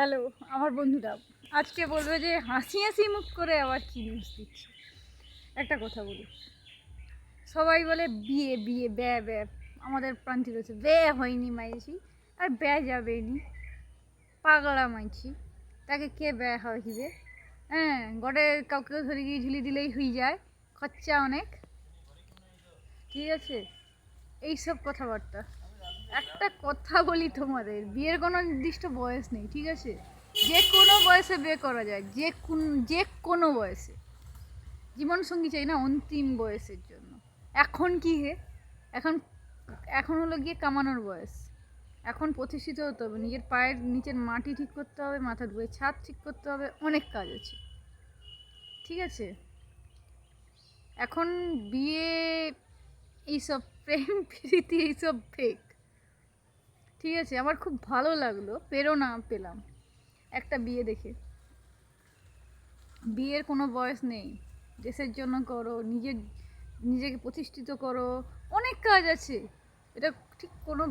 Hello আমার বন্ধুরা, আজকে বলবে যে হাসি হাসি মুখ করে আবার কি নিউজ দিচ্ছে। একটা কথা বলি, সবাই বলে বিয়ে বিয়ে ব্যয় ব্যয়, আমাদের প্রান্তিক হচ্ছে ব্যয় হয়নি মাইছি আর ব্যয় যাবেনি, পাগলা মাইছি তাকে কে ব্যয় হইবে? হ্যাঁ, গড়ে কাউকে ধরে গিয়ে ঝুলি দিলেই হয়ে যায়, খরচা অনেক। ঠিক আছে, এইসব কথাবার্তা। একটা কথা বলি তোমাদের, বিয়ের কোনো নির্দিষ্ট বয়স নেই, ঠিক আছে? যে কোনো বয়সে বিয়ে করা যায়, যে কোনো বয়সে। জীবনসঙ্গী চাই না অন্তিম বয়সের জন্য। এখন কি হে, এখন এখন হলো গিয়ে কামানোর বয়স। এখন প্রতিষ্ঠিত হতে হবে, নিজের পায়ের নিচের মাটি ঠিক করতে হবে, মাথার বয়ে ছাদ ঠিক করতে হবে, অনেক কাজ আছে। ঠিক আছে, এখন বিয়ে এইসব প্রেম প্রীতি এইসব ফেক। ঠিক আছে, আমার খুব ভালো লাগলো, প্রেরণা পেলাম একটা বিয়ে দেখে। বিয়ের কোনো বয়স নেই, দেশের জন্য করো, নিজেকে প্রতিষ্ঠিত করো, অনেক কাজ আছে। এটা ঠিক কোনো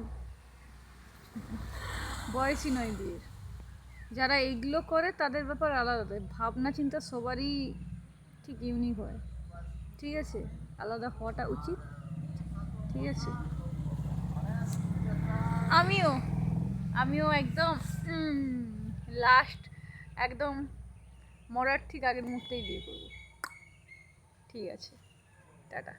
বয়সই নয় বিয়ের। যারা এইগুলো করে তাদের ব্যাপার আলাদা, ভাবনা চিন্তা সবারই ঠিক ইউনিক হয়। ঠিক আছে, আলাদা হওয়াটা উচিত। ঠিক আছে, আমিও আমিও একদম লাস্ট, একদম মরার ঠিক আগের মুহূর্তেই বিয়ে করবো। ঠিক আছে, টাটা।